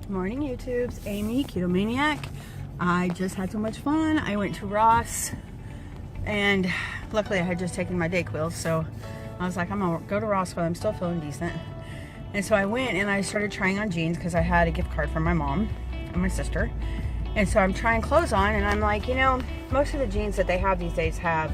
Morning YouTubes, Aimee, Keto Maniac. I just had so much fun. I went to Ross and luckily I had just taken my Dayquil, so I was like, I'm gonna go to Ross while I'm still feeling decent. And so I went and I started trying on jeans because I had a gift card from my mom and my sister. And so I'm trying clothes on and I'm like, you know, most of the jeans that they have these days have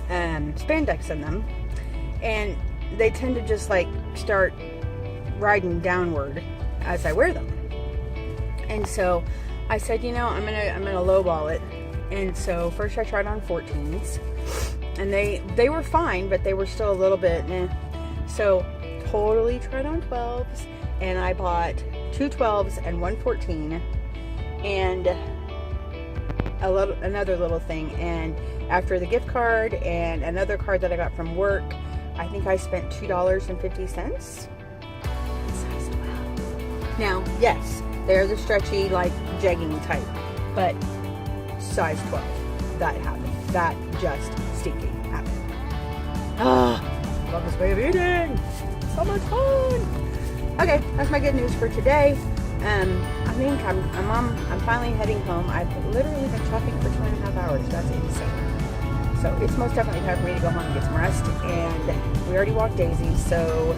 spandex in them. And they tend to just like start riding downward as I wear them. And so I said, you know, I'm gonna lowball it. And so first I tried on 14s, and they were fine, but they were still a little bit eh. So totally tried on 12s, and I bought 2 12s and 1 14, and another little thing. And after the gift card and another card that I got from work, I think I spent $2.50. Now, yes, they're the stretchy, like, jegging type, but size 12. That happened. That just stinking happened. Ah, love this way of eating. So much fun. Okay, that's my good news for today. I think I'm finally heading home. I've literally been shopping for 2.5 hours. That's insane. So it's most definitely time for me to go home and get some rest. And we already walked Daisy, so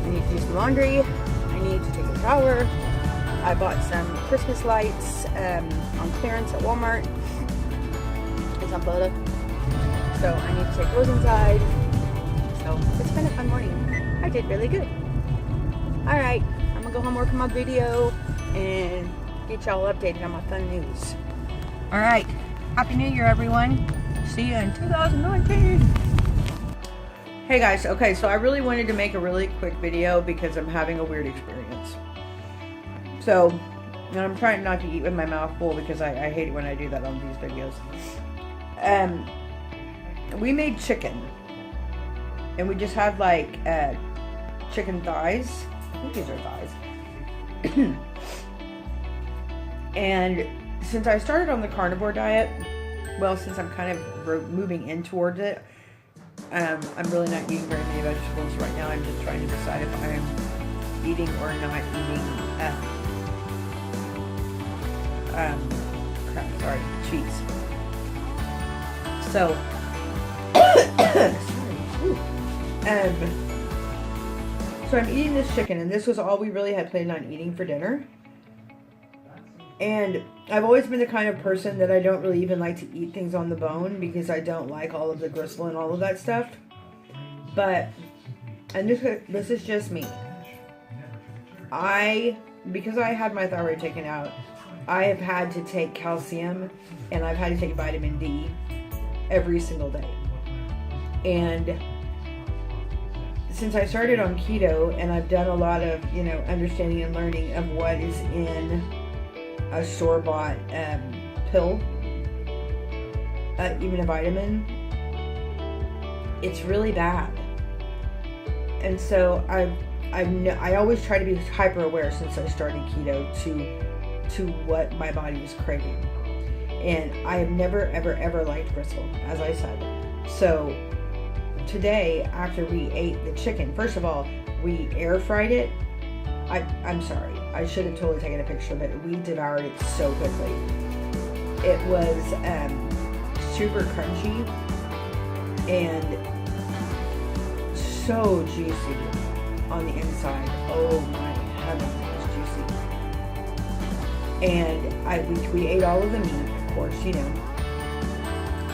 I need to do some laundry. I need to take a shower. I bought some Christmas lights on clearance at Walmart. It's on Florida. So I need to take those inside. So it's been a fun morning. I did really good. Alright, I'm going to go home, work on my video, and get y'all updated on my fun news. Alright, Happy New Year everyone. See you in 2019. Hey guys, okay, so I really wanted to make a really quick video because I'm having a weird experience. So, and I'm trying not to eat with my mouth full because I hate it when I do that on these videos. We made chicken. And we just had like chicken thighs. I think these are thighs. And since I started on the carnivore diet, well, since I'm kind of moving in towards it, I'm really not eating very many vegetables right now. I'm just trying to decide if I'm eating or not eating cheese. So, so I'm eating this chicken, and this was all we really had planned on eating for dinner. And I've always been the kind of person that I don't really even like to eat things on the bone because I don't like all of the gristle and all of that stuff. But, and this is just me. Because I had my thyroid taken out, I have had to take calcium and I've had to take vitamin D every single day. And since I started on keto and I've done a lot of, you know, understanding and learning of what is in a store-bought pill, even a vitamin, it's really bad. And so I always try to be hyper aware since I started keto to what my body was craving. And I have never ever liked bristle, as I said. So today, after we ate the chicken, first of all, we air fried it. I'm sorry, I should have totally taken a picture, but we devoured it so quickly. It was super crunchy and so juicy on the inside. Oh my heavens, it was juicy. And we ate all of the meat, of course, you know.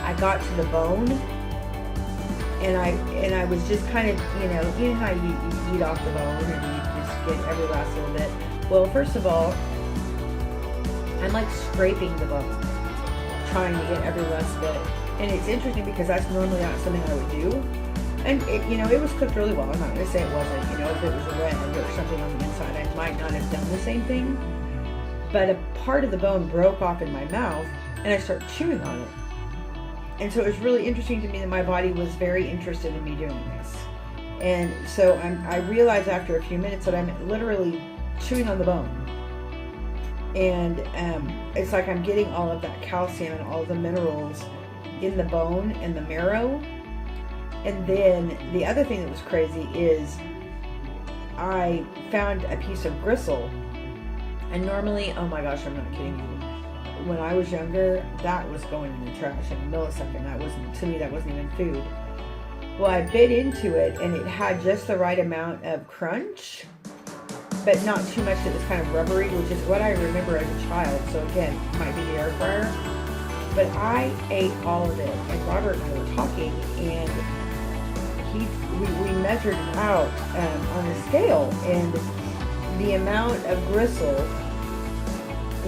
I got to the bone, and I was just kind of, you know how you eat off the bone and you just get every last little bit. Well, first of all, I'm like scraping the bone, trying to get every last bit. And it's interesting because that's normally not something I would do. And it, you know, it was cooked really well. I'm not going to say it wasn't. You know, if it was red or something on the inside, I might not have done the same thing. But a part of the bone broke off in my mouth, and I started chewing on it. And so it was really interesting to me that my body was very interested in me doing this. And so I realized after a few minutes that I'm literally chewing on the bone. And it's like I'm getting all of that calcium and all the minerals in the bone and the marrow. And then the other thing that was crazy is I found a piece of gristle And normally, oh my gosh, I'm not kidding you. When I was younger, that was going in the trash in a millisecond. That wasn't, to me, that wasn't even food. Well, I bit into it, and it had just the right amount of crunch, but not too much that was kind of rubbery, which is what I remember as a child. So again, it might be the air fryer. But I ate all of it, and Robert and I were talking, and we measured it out on a scale, and the amount of gristle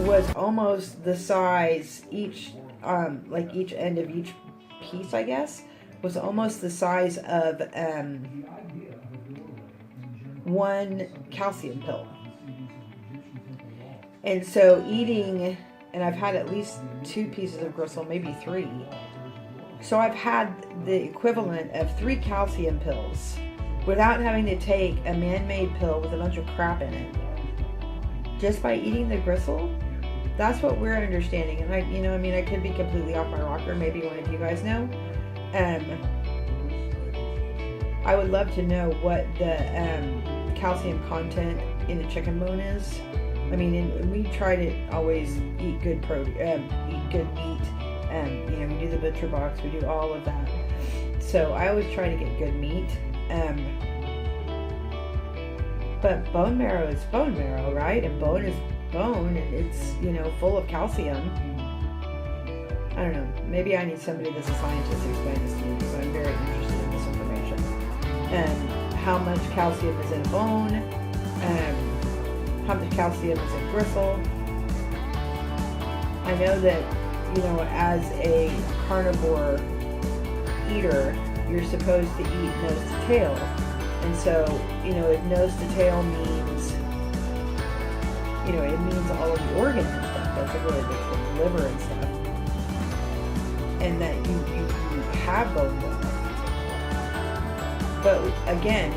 was almost the size, each end of each piece, I guess, was almost the size of one calcium pill. And so eating, and I've had at least 2 pieces of gristle, maybe 3. So I've had the equivalent of 3 calcium pills without having to take a man-made pill with a bunch of crap in it. Just by eating the gristle. That's what we're understanding. And I could be completely off my rocker. Maybe one of you guys know. I would love to know what the calcium content in a chicken bone is. I mean, and we try to always eat good eat good meat. We do the butcher box. We do all of that. So I always try to get good meat. But bone marrow is bone marrow, right? And bone is bone, and it's, full of calcium. I don't know. Maybe I need somebody that's a scientist to explain this to me, because I'm very interested in this information. How much calcium is in a bone, how much calcium is in gristle. I know that, as a carnivore eater, you're supposed to eat nose to tail. And so, if nose to tail means, it means all of the organs and stuff. That's a really big thing, liver and stuff. And that you have bone marrow. But again,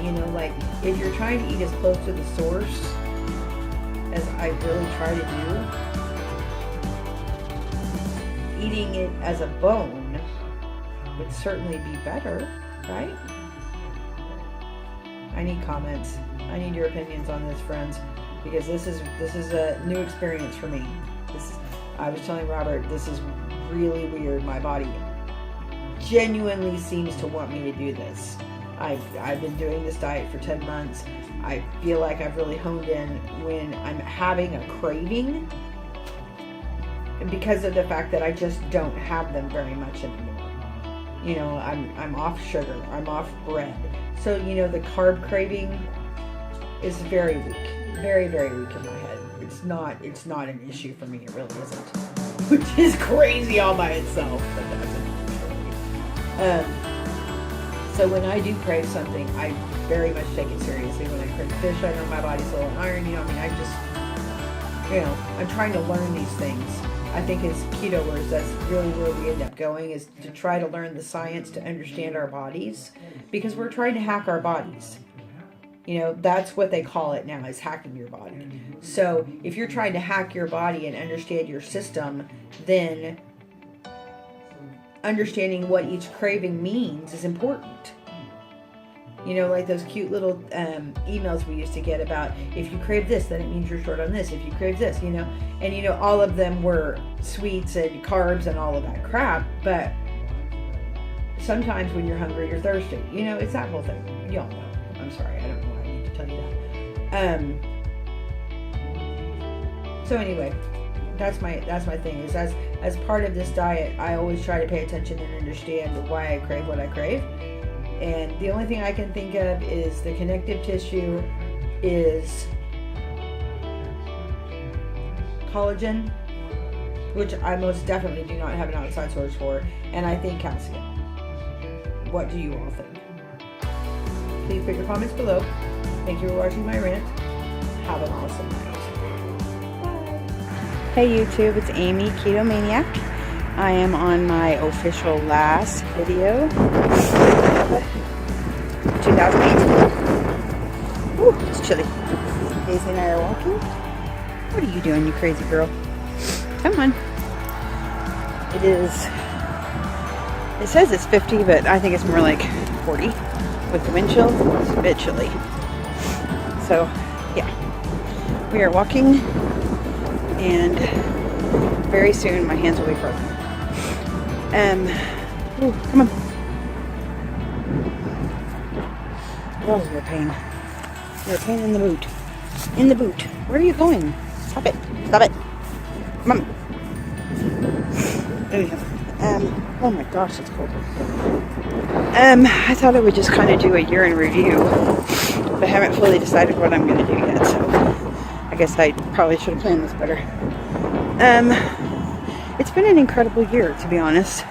if you're trying to eat as close to the source as I really try to do, eating it as a bone would certainly be better, right? I need comments. I need your opinions on this, friends, because this is a new experience for me. I was telling Robert, this is really weird. My body genuinely seems to want me to do this. I've been doing this diet for 10 months. I feel like I've really honed in when I'm having a craving, because of the fact that I just don't have them very much anymore. I'm off sugar. I'm off bread. So, the carb craving is very weak. Very, very weak in my head. It's not an issue for me. It really isn't. Which is crazy all by itself. But that's another story. So when I do crave something, I very much take it seriously. When I crave fish, I know my body's low on iron. I'm trying to learn these things. I think as Ketoers, that's really where we end up going, is to try to learn the science to understand our bodies, because we're trying to hack our bodies. That's what they call it now, is hacking your body. So if you're trying to hack your body and understand your system, then understanding what each craving means is important. Like those cute little emails we used to get about, if you crave this, then it means you're short on this. If you crave this, and all of them were sweets and carbs and all of that crap. But sometimes when you're hungry, you're thirsty. It's that whole thing. Y'all know. I'm sorry, I don't know why I need to tell you that. So anyway, that's my thing, is as part of this diet, I always try to pay attention and understand why I crave what I crave. And the only thing I can think of is the connective tissue is collagen, which I most definitely do not have an outside source for, and I think calcium. What do you all think? Please put your comments below. Thank you for watching my rant. Have an awesome night. Bye. Hey YouTube, it's Aimee, Keto Maniac. I am on my official last video. 2018. Ooh, it's chilly. Daisy and I are walking. What are you doing, you crazy girl? Come on. It says it's 50, but I think it's more like 40. With the wind chill, it's a bit chilly. So, yeah. We are walking and very soon my hands will be frozen. Ooh, come on. Oh, you're a pain. You're a pain in the boot. In the boot. Where are you going? Stop it. Stop it. Come on. There we go. Oh my gosh, it's cold. I thought I would just kind of do a year in review, but I haven't fully decided what I'm going to do yet, so I guess I probably should have planned this better. It's been an incredible year, to be honest.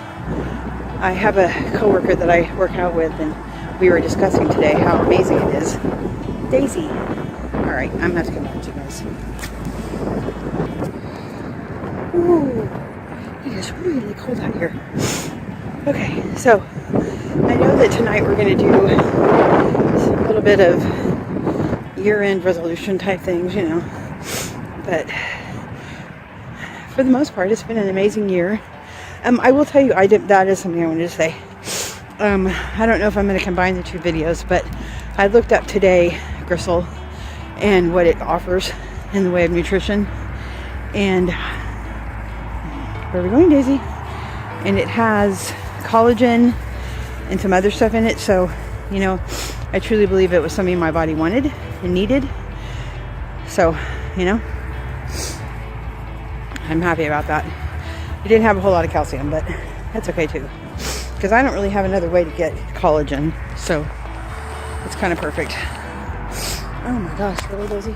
I have a coworker that I work out with, and we were discussing today how amazing it is. Daisy. Alright, I'm going to have to come back to you guys. Ooh, it is really cold out here. Okay, so I know that tonight we're going to do a little bit of year-end resolution type things, you know. But for the most part, it's been an amazing year. I will tell you, that is something I wanted to say. I don't know if I'm going to combine the two videos, but I looked up today Gristle and what it offers in the way of nutrition. And where are we going, Daisy? And it has collagen and some other stuff in it. So, you know, I truly believe it was something my body wanted and needed. So, you know, I'm happy about that. It didn't have a whole lot of calcium, but that's okay too, because I don't really have another way to get collagen, so it's kind of perfect. Oh my gosh, really, Daisy?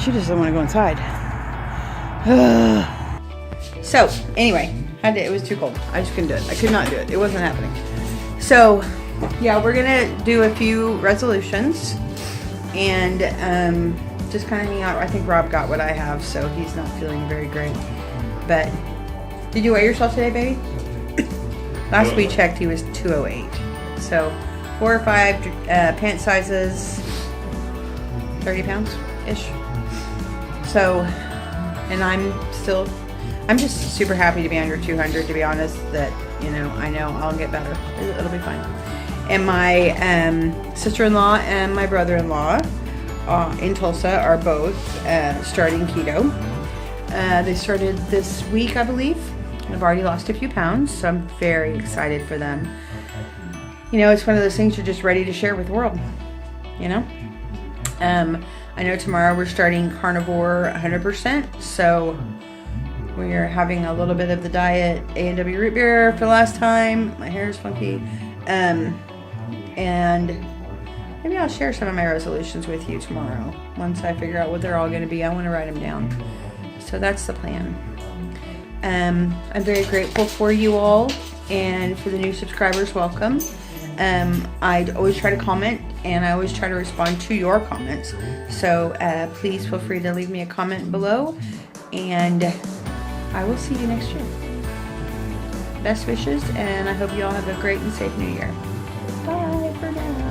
She just doesn't want to go inside. So anyway, it was too cold. I just couldn't do it. I could not do it. It wasn't happening. So yeah, we're gonna do a few resolutions and just kind of hang out. I think Rob got what I have, so he's not feeling very great. But did you weigh yourself today, baby? Last we checked, he was 208. So 4 or 5 pant sizes, 30 pounds-ish. So, and I'm just super happy to be under 200, to be honest, that, you know I'll get better. It'll be fine. And my sister-in-law and my brother-in-law in Tulsa are both starting keto. They started this week, I believe. I've already lost a few pounds, so I'm very excited for them. You know, it's one of those things you're just ready to share with the world, you know? I know tomorrow we're starting carnivore 100%, so we're having a little bit of the diet A&W root beer for the last time. My hair is funky. And maybe I'll share some of my resolutions with you tomorrow. Once I figure out what they're all going to be, I want to write them down. So that's the plan. I'm very grateful for you all, and for the new subscribers, welcome. I always try to comment, and I always try to respond to your comments. So please feel free to leave me a comment below, and I will see you next year. Best wishes, and I hope you all have a great and safe new year. Bye for now.